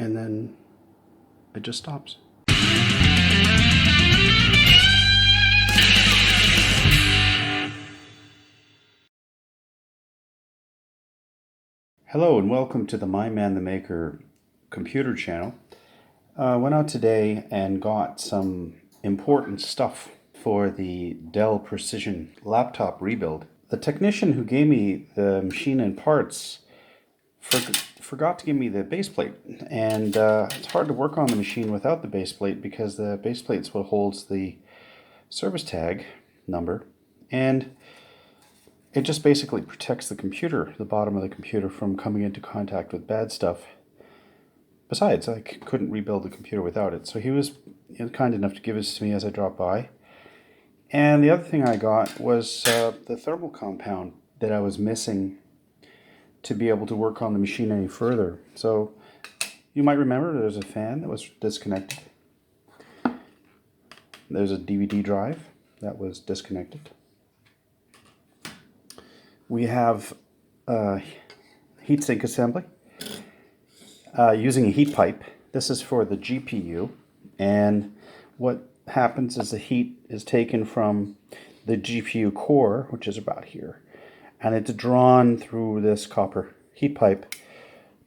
and then it just stops. Hello and welcome to the My Man the Maker computer channel. Went out today and got some important stuff for the Dell Precision laptop rebuild. The technician who gave me the machine and parts forgot to give me the baseplate, and it's hard to work on the machine without the baseplate because the baseplate is what holds the service tag number, and it just basically protects the computer, the bottom of the computer, from coming into contact with bad stuff. Besides, I couldn't rebuild the computer without it, so he was kind enough to give this to me as I dropped by. And the other thing I got was the thermal compound that I was missing to be able to work on the machine any further. So you might remember there's a fan that was disconnected. There's a DVD drive that was disconnected. We have a heatsink assembly using a heat pipe. This is for the GPU, and what happens is the heat is taken from the GPU core, which is about here, and it's drawn through this copper heat pipe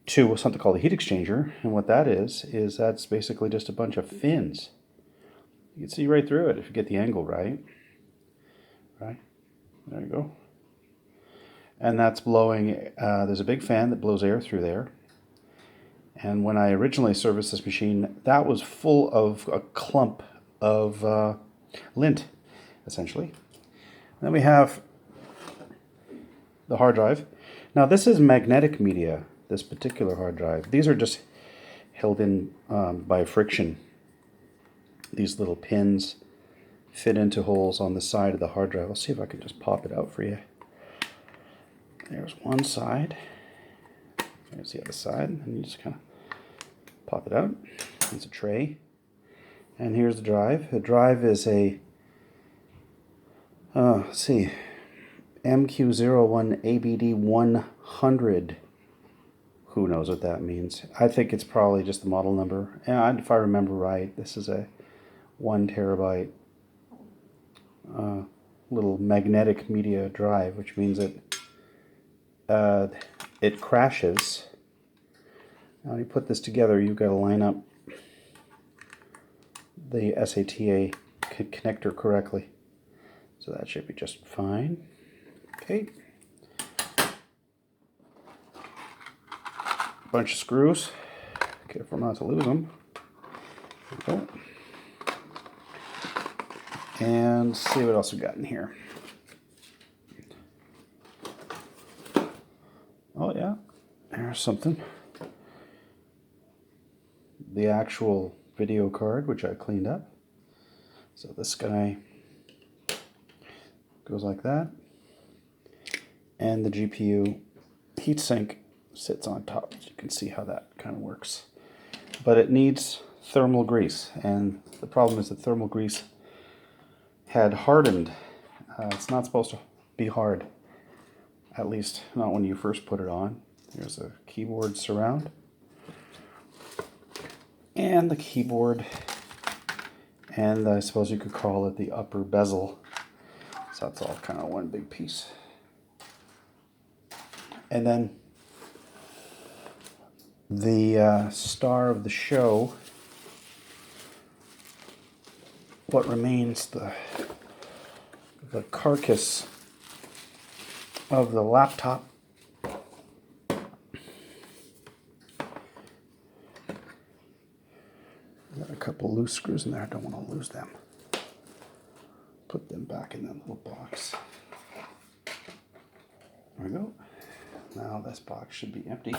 to something called a heat exchanger. And what that is that's basically just a bunch of fins. You can see right through it if you get the angle right. Right, there you go. And that's blowing, there's a big fan that blows air through there. And when I originally serviced this machine, that was full of a clump of lint, essentially. And then we have the hard drive. Now this is magnetic media, this particular hard drive. These are just held in by friction. These little pins fit into holes on the side of the hard drive. I'll see if I can just pop it out for you. There's one side. There's the other side. And you just kind of pop it out. It's a tray. And here's the drive. The drive is a, let's see, MQ01ABD100. Who knows what that means? I think it's probably just the model number. And if I remember right, this is a 1 terabyte little magnetic media drive, which means that it crashes. Now when you put this together, you've got to line up the SATA connector correctly. So that should be just fine. Okay. Bunch of screws. Careful not to lose them. There we go. And let's see what else we got in here. Oh yeah, there's something. The actual video card, which I cleaned up. So this guy goes like that. And the GPU heatsink sits on top. So you can see how that kind of works. But it needs thermal grease. And the problem is that thermal grease had hardened. It's not supposed to be hard. At least not when you first put it on. There's a keyboard surround. And the keyboard. And I suppose you could call it the upper bezel. So that's all kind of one big piece. And then the star of the show, what remains, the carcass of the laptop. Got a couple loose screws in there. I don't want to lose them. Put them back in that little box. There we go. Now this box should be empty.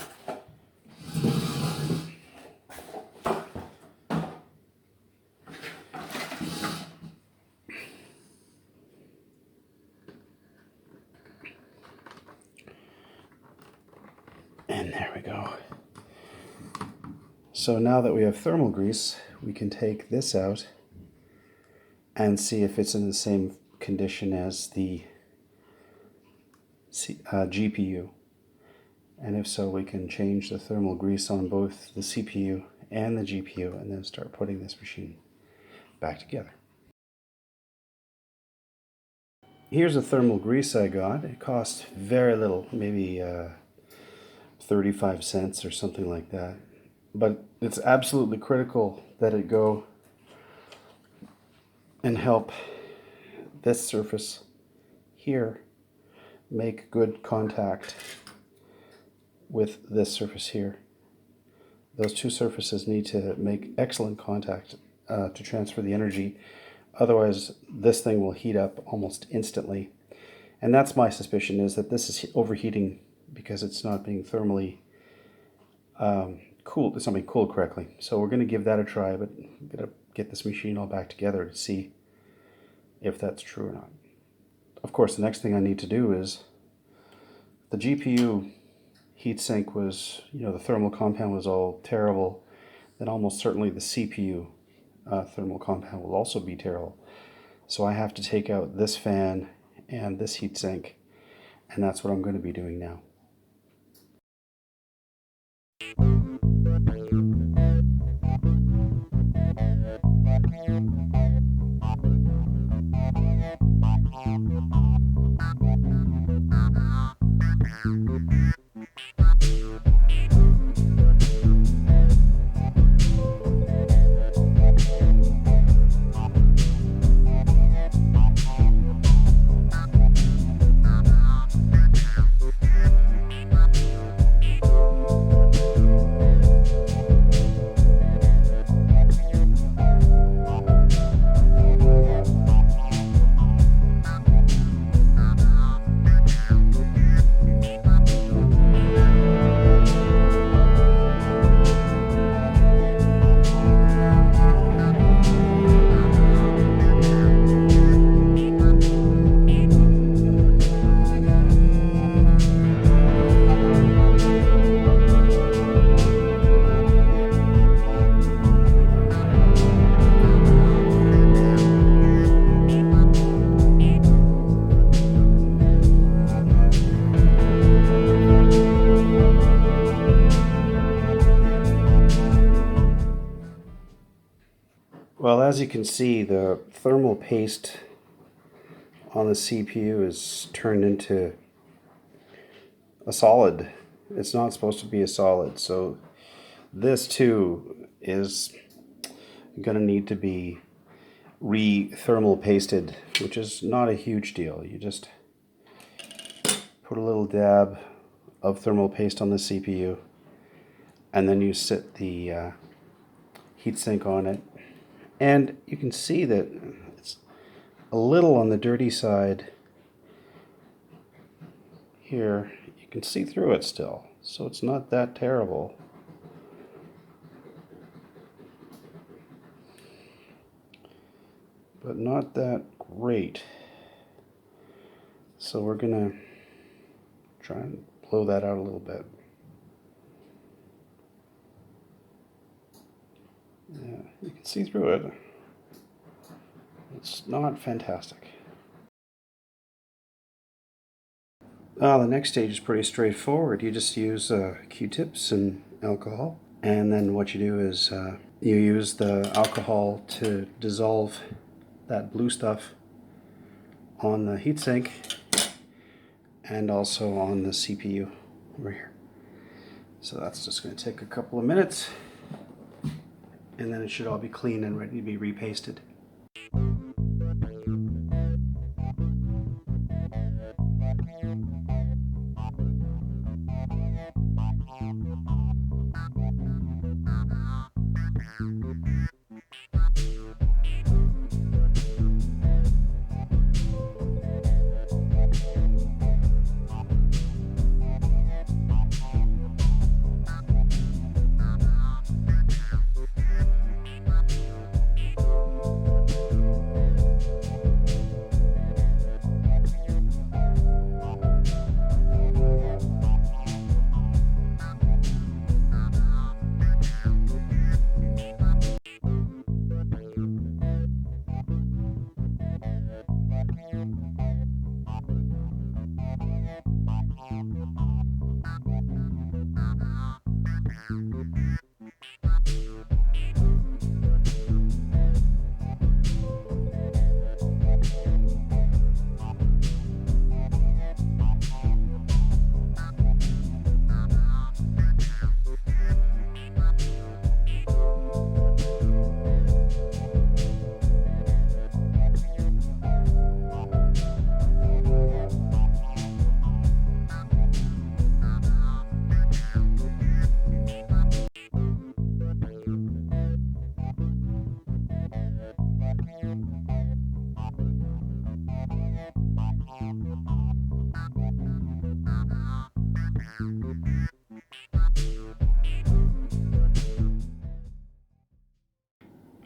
And there we go. So now that we have thermal grease, we can take this out and see if it's in the same condition as the GPU. And if so, we can change the thermal grease on both the CPU and the GPU and then start putting this machine back together. Here's a thermal grease I got. It cost very little, maybe 35 cents or something like that. But it's absolutely critical that it go and help this surface here make good contact with this surface here. Those two surfaces need to make excellent contact to transfer the energy. Otherwise, this thing will heat up almost instantly. And that's my suspicion, is that this is overheating because it's not being thermally cooled. It's not being cooled correctly. So we're going to give that a try, but I'm going to get this machine all back together to see if that's true or not. Of course, the next thing I need to do is the GPU heatsink was, the thermal compound was all terrible. Then almost certainly the CPU thermal compound will also be terrible. So I have to take out this fan and this heatsink, and that's what I'm going to be doing now. Well, as you can see, the thermal paste on the CPU is turned into a solid. It's not supposed to be a solid, so this too is going to need to be re-thermal pasted, which is not a huge deal. You just put a little dab of thermal paste on the CPU, and then you sit the heatsink on it. And you can see that it's a little on the dirty side here. You can see through it still, so it's not that terrible. But not that great. So we're gonna try and blow that out a little bit. Yeah, you can see through it. It's not fantastic. The next stage is pretty straightforward. You just use Q-tips and alcohol, and then what you do is you use the alcohol to dissolve that blue stuff on the heatsink and also on the CPU over here. So that's just going to take a couple of minutes, and then it should all be clean and ready to be repasted.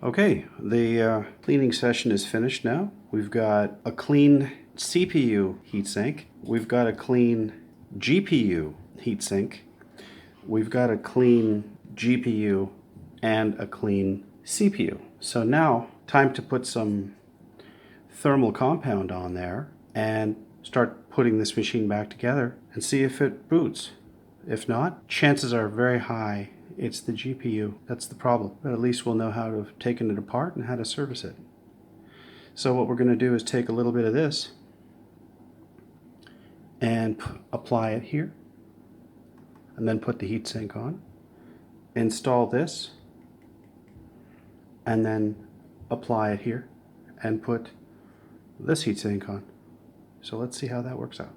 Okay, the cleaning session is finished now. We've got a clean CPU heatsink. We've got a clean GPU heatsink. We've got a clean GPU and a clean CPU. So now, time to put some thermal compound on there and start putting this machine back together and see if it boots. If not, chances are very high it's the GPU that's the problem. But at least we'll know how to have taken it apart and how to service it. So what we're going to do is take a little bit of this and apply it here, and then put the heatsink on, install this, and then apply it here and put this heatsink on. So let's see how that works out.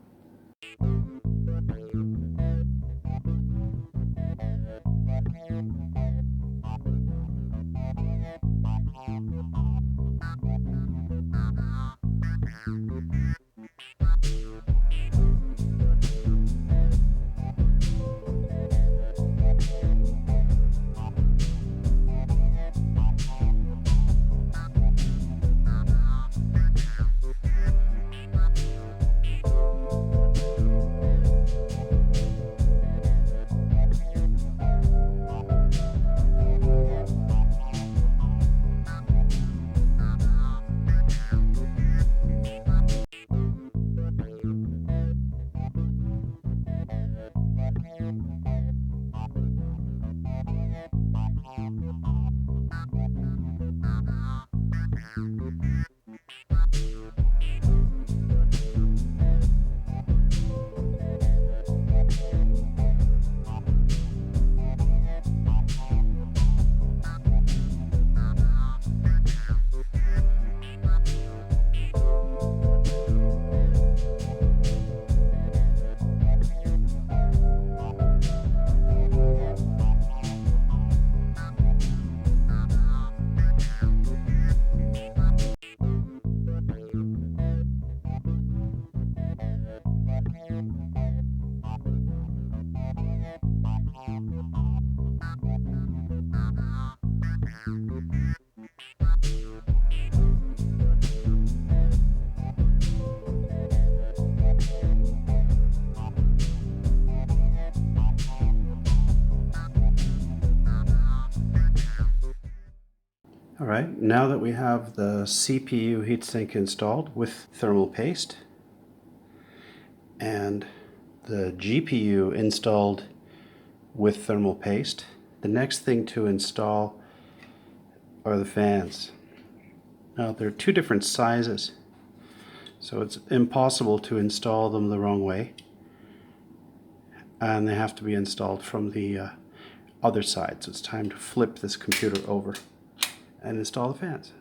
All right, now that we have the CPU heatsink installed with thermal paste and the GPU installed with thermal paste, the next thing to install are the fans. Now they're two different sizes, so it's impossible to install them the wrong way, and they have to be installed from the other side. So it's time to flip this computer over and install the fans.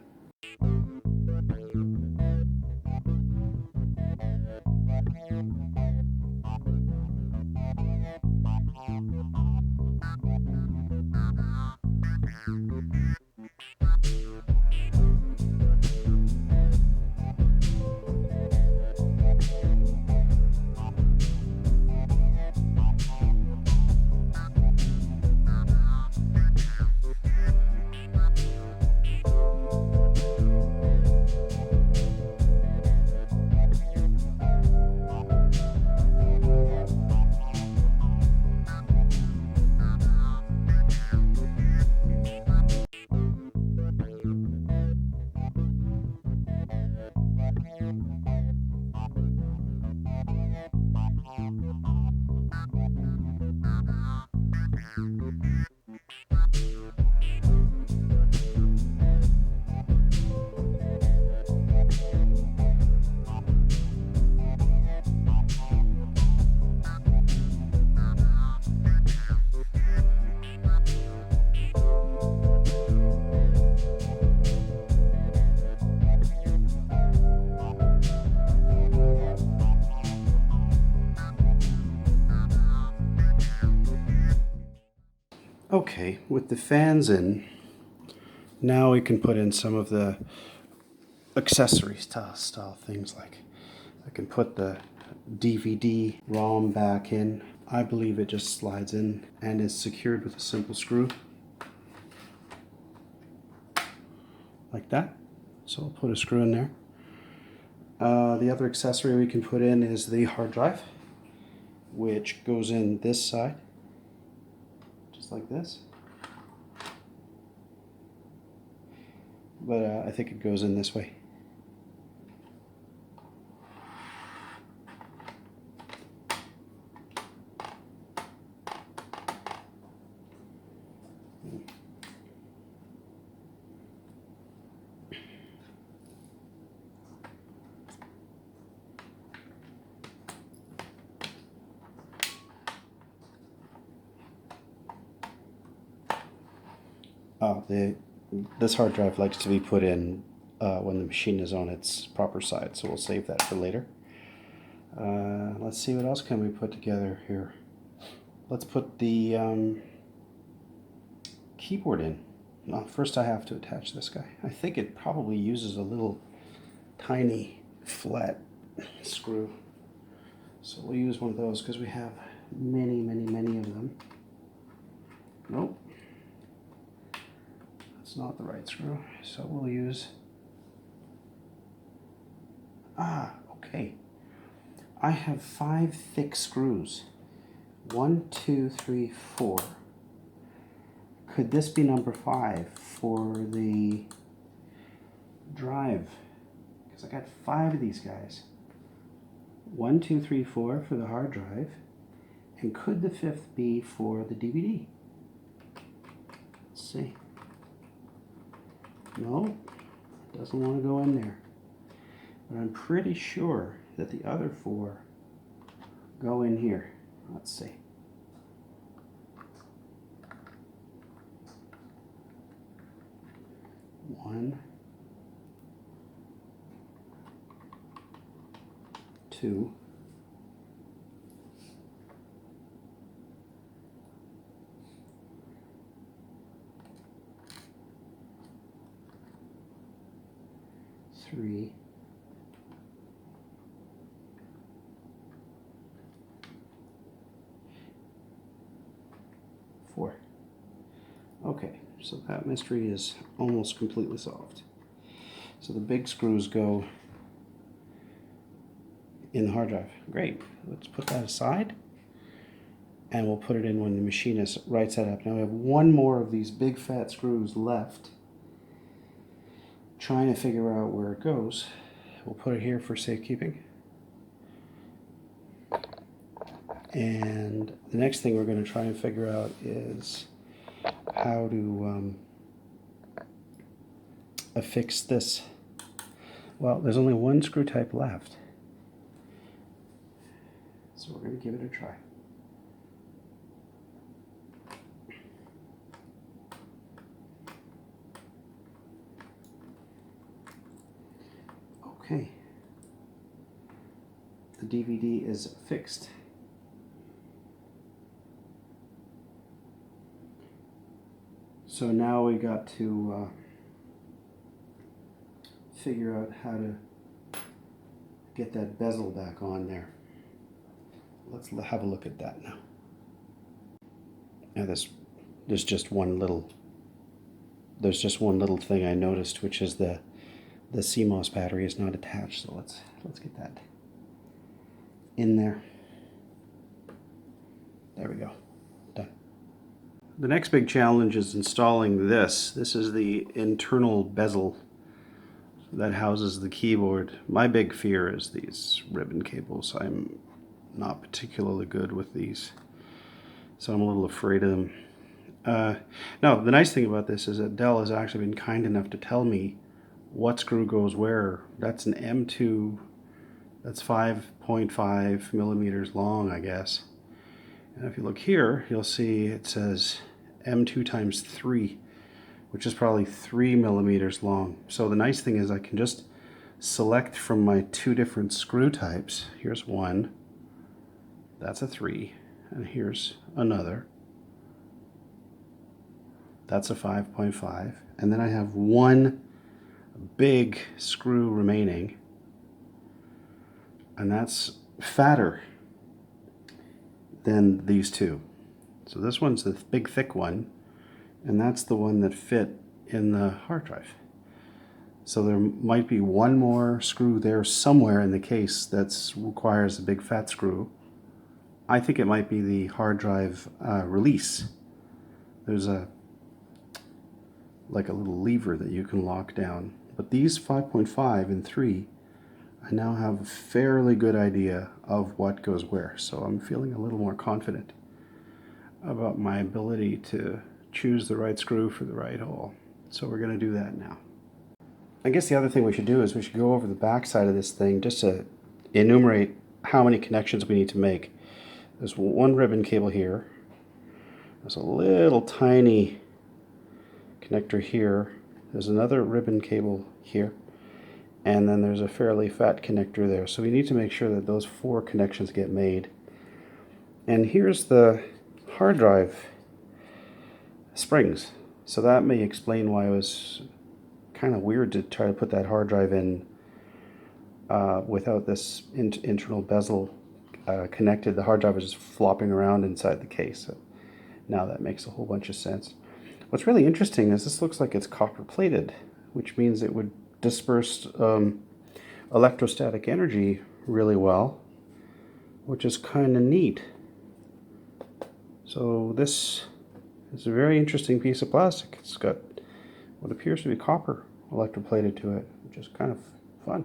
Okay, with the fans in, now we can put in some of the accessory style things, like I can put the DVD ROM back in. I believe it just slides in and is secured with a simple screw. like that. So I'll put a screw in there. The other accessory we can put in is the hard drive, which goes in this side, just like this. But I think it goes in this way. This hard drive likes to be put in when the machine is on its proper side, so we'll save that for later. Let's see, what else can we put together here? Let's put the keyboard in. Well, first I have to attach this guy. I think it probably uses a little tiny flat screw. So we'll use one of those because we have many of them. Nope. That's not the right screw. So we'll use... okay. I have 5 thick screws. 1, 2, 3, 4. Could this be number 5 for the drive? Because I got 5 of these guys. 1, 2, 3, 4 for the hard drive. And could the 5th be for the DVD? Let's see. No, it doesn't want to go in there. But I'm pretty sure that the other 4 go in here. Let's see. One, 2, 3, 4. Okay, so that mystery is almost completely solved. So the big screws go in the hard drive. Great. Let's put that aside, and we'll put it in when the machine is right side up. Now we have one more of these big fat screws left. Trying to figure out where it goes. We'll put it here for safekeeping. And the next thing we're going to try and figure out is how to affix this. Well, there's only one screw type left, so we're going to give it a try. Okay, the DVD is fixed. So now we got to figure out how to get that bezel back on there. Let's have a look at that now. Now there's just one little thing I noticed, which is the CMOS battery is not attached. So let's get that in there. There we go. Done. The next big challenge is installing this. This is the internal bezel that houses the keyboard. My big fear is these ribbon cables. I'm not particularly good with these, so I'm a little afraid of them. No, the nice thing about this is that Dell has actually been kind enough to tell me what screw goes where. That's an M2, that's 5.5 millimeters long, I guess. And if you look here, you'll see it says M2 times 3, which is probably 3 millimeters long. So the nice thing is I can just select from my 2 different screw types. Here's one, that's a 3, and here's another. That's a 5.5, and then I have one big screw remaining, and that's fatter than these 2. So this one's the big thick one, and that's the one that fit in the hard drive. So there might be one more screw there somewhere in the case that requires a big fat screw. I think it might be the hard drive release. There's like a little lever that you can lock down. But these 5.5 and 3, I now have a fairly good idea of what goes where. So I'm feeling a little more confident about my ability to choose the right screw for the right hole. So we're going to do that now. I guess the other thing we should do is we should go over the back side of this thing just to enumerate how many connections we need to make. There's one ribbon cable here. There's a little tiny connector here. There's another ribbon cable here. And then there's a fairly fat connector there. So we need to make sure that those 4 connections get made. And here's the hard drive springs. So that may explain why it was kind of weird to try to put that hard drive in without this internal bezel connected. The hard drive was just flopping around inside the case. So now that makes a whole bunch of sense. What's really interesting is this looks like it's copper plated, which means it would disperse electrostatic energy really well, which is kind of neat. So this is a very interesting piece of plastic. It's got what appears to be copper electroplated to it, which is kind of fun.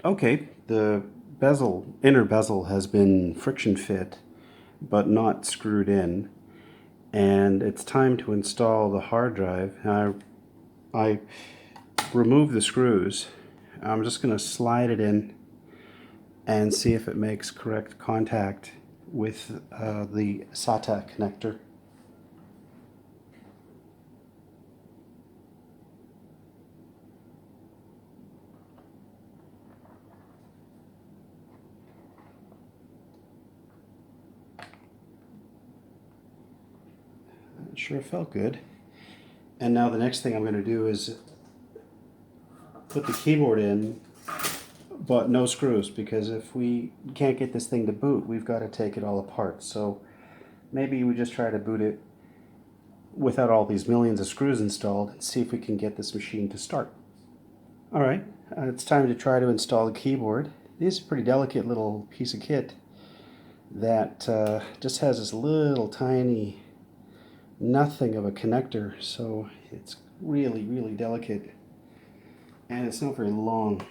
Okay, the inner bezel has been friction fit, but not screwed in, and it's time to install the hard drive. I remove the screws. I'm just going to slide it in and see if it makes correct contact with the SATA connector. Sure felt good. And now the next thing I'm going to do is put the keyboard in, but no screws, because if we can't get this thing to boot, we've got to take it all apart. So maybe we just try to boot it without all these millions of screws installed and see if we can get this machine to start. Alright, it's time to try to install the keyboard. This is a pretty delicate little piece of kit that just has this little tiny nothing of a connector, so it's really, really delicate, and it's not very long.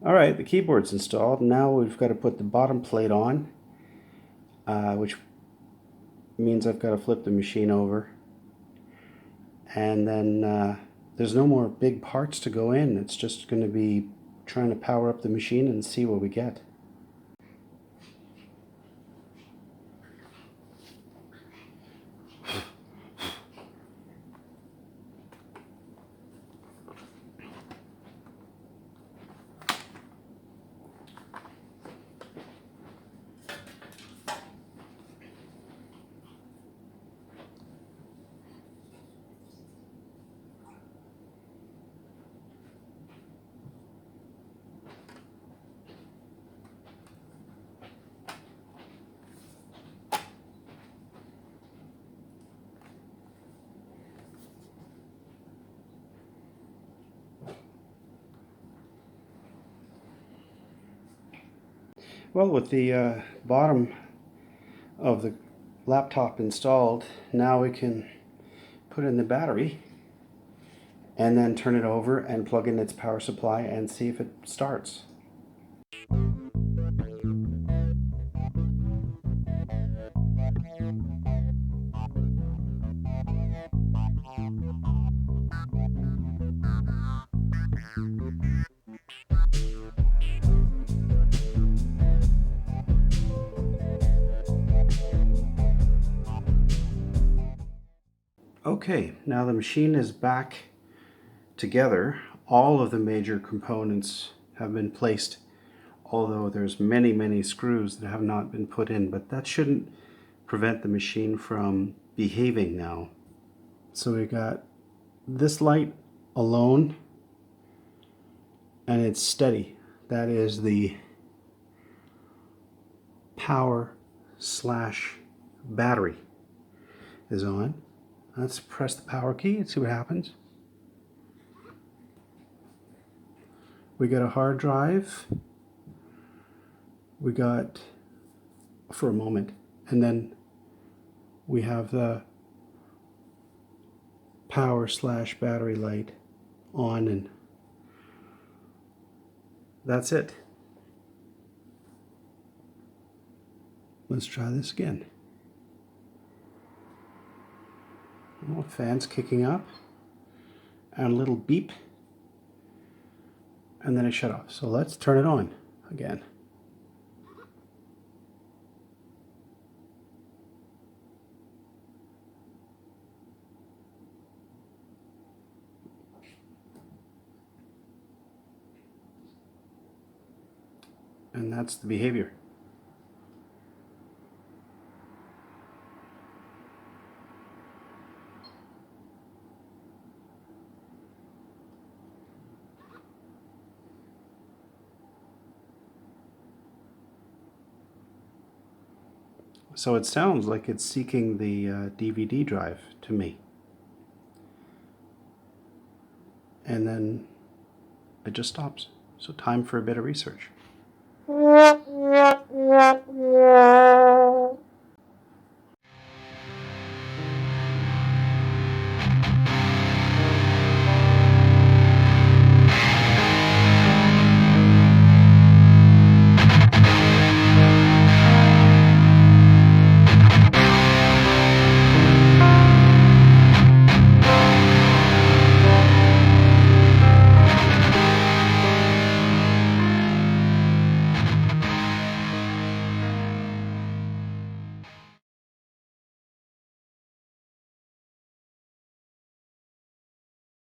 Alright, the keyboard's installed. Now we've got to put the bottom plate on, which means I've got to flip the machine over. And then there's no more big parts to go in. It's just going to be trying to power up the machine and see what we get. Well, with the bottom of the laptop installed, now we can put in the battery and then turn it over and plug in its power supply and see if it starts. Okay, now the machine is back together. All of the major components have been placed, although there's many screws that have not been put in, but that shouldn't prevent the machine from behaving now. So we got this light alone, and it's steady. That is the power slash battery is on. Let's press the power key and see what happens. We got a hard drive. We got, for a moment, and then we have the power slash battery light on, and that's it. Let's try this again. Oh, fan's kicking up, and a little beep, and then it shut off. So let's turn it on again. And that's the behavior. So it sounds like it's seeking the DVD drive to me. And then it just stops. So time for a bit of research.